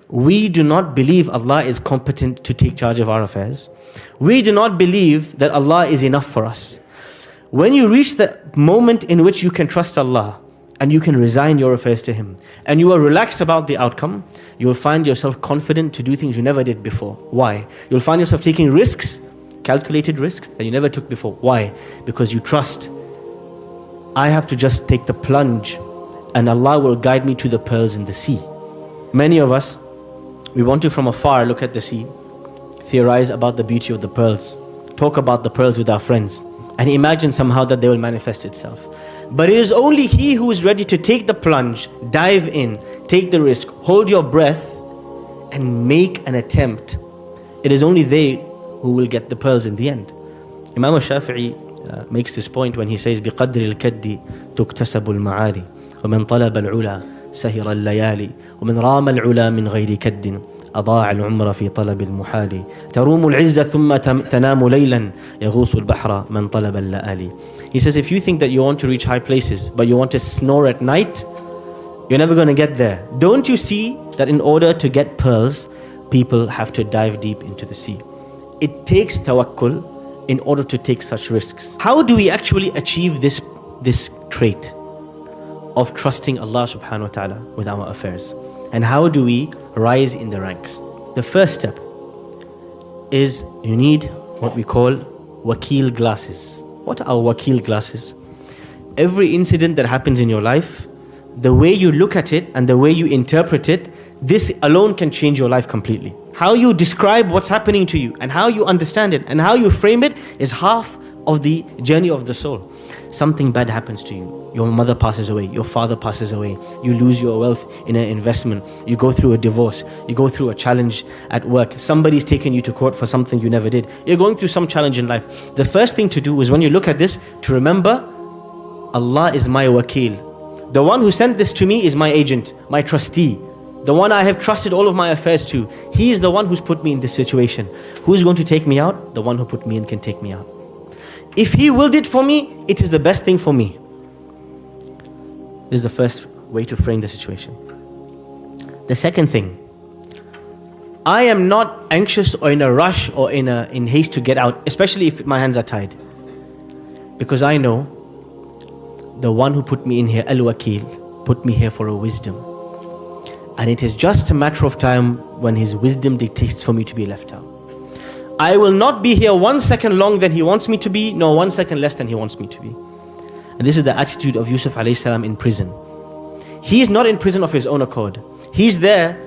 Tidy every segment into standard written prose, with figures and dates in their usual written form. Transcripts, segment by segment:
we do not believe Allah is competent to take charge of our affairs. We do not believe that Allah is enough for us. When you reach the moment in which you can trust Allah and you can resign your affairs to Him and you are relaxed about the outcome, you will find yourself confident to do things you never did before. Why? You'll find yourself taking risks, calculated risks that you never took before. Why? Because you trust, I have to just take the plunge and Allah will guide me to the pearls in the sea. Many of us, we want to from afar look at the sea, theorize about the beauty of the pearls, talk about the pearls with our friends, and imagine somehow that they will manifest itself. But it is only he who is ready to take the plunge, dive in, take the risk, hold your breath, and make an attempt. It is only they who will get the pearls in the end. Imam al-Shafi'i makes this point when he says, بِقَدْرِ الْكَدِّ تُكْتَسَبُ الْمَعَالِي وَمَنْ طَلَبَ الْعُلَى سَهِرَ اللَّيَالِي وَمَنْ رَامَ الْعُلَى مِنْ غَيْرِ كَدٍّ أضاع العمر في طلب المحال تروم العزة ثم تنام ليلا يغوص البحر من طلب اللآلي. He says, if you think that you want to reach high places but you want to snore at night, you're never going to get there. Don't you see that in order to get pearls, people have to dive deep into the sea? It takes tawakkul in order to take such risks. How do we actually achieve this trait of trusting Allah subhanahu wa ta'ala with our affairs? And how do we rise in the ranks? The first step is you need what we call wakil glasses. What are wakil glasses? Every incident that happens in your life, the way you look at it and the way you interpret it, this alone can change your life completely. How you describe what's happening to you and how you understand it and how you frame it is half of the journey of the soul. Something bad happens to you. Your mother passes away, your father passes away, you lose your wealth in an investment, you go through a divorce, you go through a challenge at work, somebody's taken you to court for something you never did, you're going through some challenge in life. The first thing to do is when you look at this, to remember, Allah is my wakil. The one who sent this to me is my agent, my trustee, the one I have trusted all of my affairs to. He is the one who's put me in this situation. Who's going to take me out? The one who put me in can take me out. If He willed it for me, it is the best thing for me. This is the first way to frame the situation. The second thing, I am not anxious or in a rush or in haste to get out, especially if my hands are tied. Because I know the one who put me in here, Al-Wakil, put me here for a wisdom. And it is just a matter of time when His wisdom dictates for me to be left out. I will not be here 1 second long than He wants me to be, nor 1 second less than He wants me to be. And this is the attitude of Yusuf alayhi salam in prison. He is not in prison of his own accord. He's there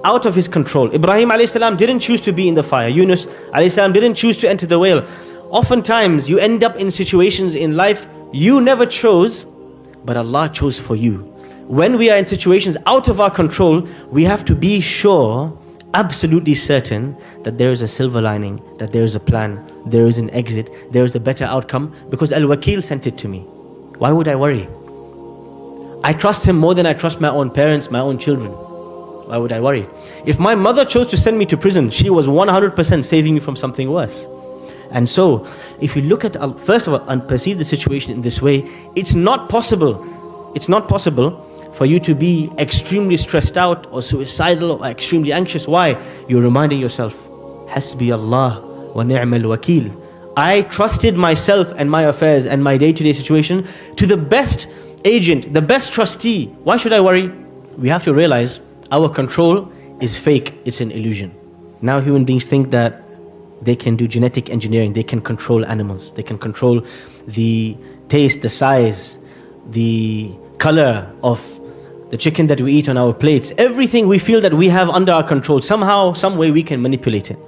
out of his control. Ibrahim alayhi salam didn't choose to be in the fire. Yunus alayhi salam didn't choose to enter the whale. Oftentimes you end up in situations in life you never chose, but Allah chose for you. When we are in situations out of our control, we have to be sure, absolutely certain, that there is a silver lining, that there is a plan, there is an exit, there is a better outcome, because Al-Wakil sent it to me. Why would I worry? I trust Him more than I trust my own parents, my own children. Why would I worry? If my mother chose to send me to prison, she was 100% saving me from something worse. And so, if you look at, first of all, and perceive the situation in this way, it's not possible for you to be extremely stressed out or suicidal or extremely anxious. Why? You're reminding yourself, Hasbi Allah wa ni'mal wakil. I trusted myself and my affairs and my day-to-day situation to the best agent, the best trustee. Why should I worry? We have to realize our control is fake, it's an illusion. Now human beings think that they can do genetic engineering, they can control animals, they can control the taste, the size, the color of the chicken that we eat on our plates. Everything we feel that we have under our control, somehow, some way we can manipulate it.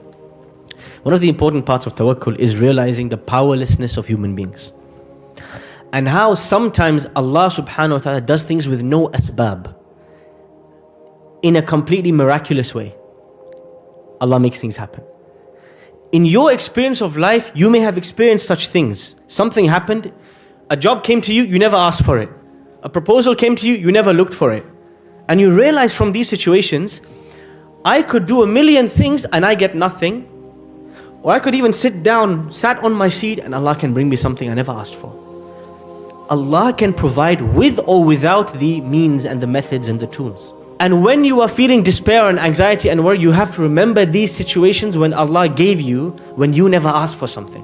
One of the important parts of Tawwakul is realizing the powerlessness of human beings. And how sometimes Allah subhanahu wa ta'ala does things with no asbab. In a completely miraculous way. Allah makes things happen. In your experience of life, you may have experienced such things. Something happened, a job came to you, you never asked for it. A proposal came to you, you never looked for it. And you realize from these situations, I could do a million things and I get nothing. Or I could even sat on my seat and Allah can bring me something I never asked for. Allah can provide with or without the means and the methods and the tools. And when you are feeling despair and anxiety and worry, you have to remember these situations when Allah gave you, when you never asked for something.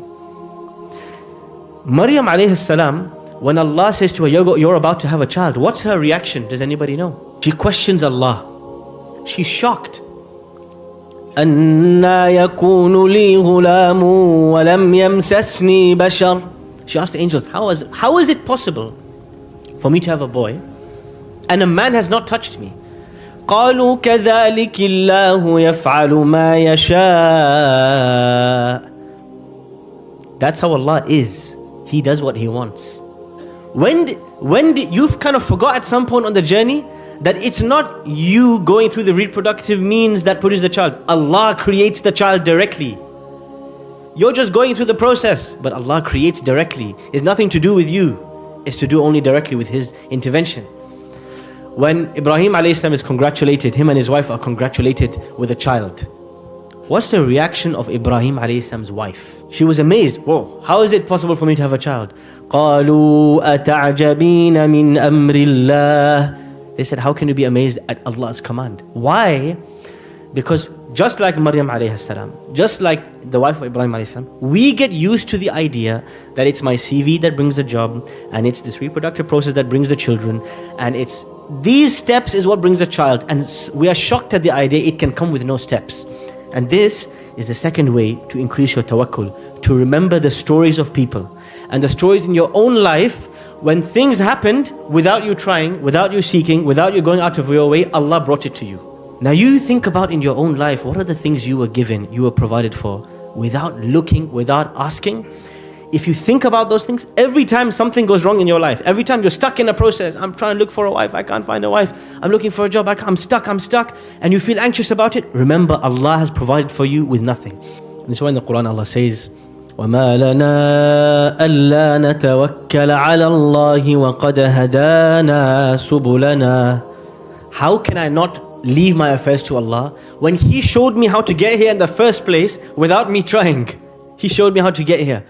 Maryam alayhi salam, when Allah says to her, you're about to have a child, what's her reaction? Does anybody know? She questions Allah. She's shocked. أَنَّا يَكُونُ لِي غُلَامٌ وَلَمْ يَمْسَسْنِي بَشَرٌ. She asked the angels, how is it possible for me to have a boy and a man has not touched me? قَالُوا كَذَلِكِ اللَّهُ يَفْعَلُ مَا يَشَاءُ. That's how Allah is. He does what He wants. When you've kind of forgot at some point on the journey that it's not you going through the reproductive means that produce the child. Allah creates the child directly. You're just going through the process, but Allah creates directly. It's nothing to do with you. It's to do only directly with His intervention. When Ibrahim alayhi salam is congratulated, him and his wife are congratulated with a child. What's the reaction of Ibrahim alayhi salam's wife? She was amazed. Whoa, how is it possible for me to have a child? قَالُوا أَتَعْجَبِينَ مِنْ أَمْرِ اللَّهِ. They said, how can you be amazed at Allah's command? Why? Because just like Maryam alayhi salam, just like the wife of Ibrahim alayhi salam, we get used to the idea that it's my CV that brings the job, and it's this reproductive process that brings the children, and it's these steps is what brings a child, and we are shocked at the idea it can come with no steps. And this is the second way to increase your tawakkul, to remember the stories of people and the stories in your own life when things happened without you trying, without you seeking, without you going out of your way. Allah brought it to you. Now you think about in your own life, what are the things you were given, you were provided for, without looking, without asking? If you think about those things, every time something goes wrong in your life, every time you're stuck in a process, I'm trying to look for a wife, I can't find a wife, I'm looking for a job, I'm stuck, and you feel anxious about it, remember Allah has provided for you with nothing. And this is why in the Quran Allah says, وَمَا لَنَا أَلَّا نَتَوَكَّلَ عَلَى اللَّهِ وَقَدْ هَدَانَا سُبُلَنَا. How can I not leave my affairs to Allah when He showed me how to get here in the first place without me trying? He showed me how to get here.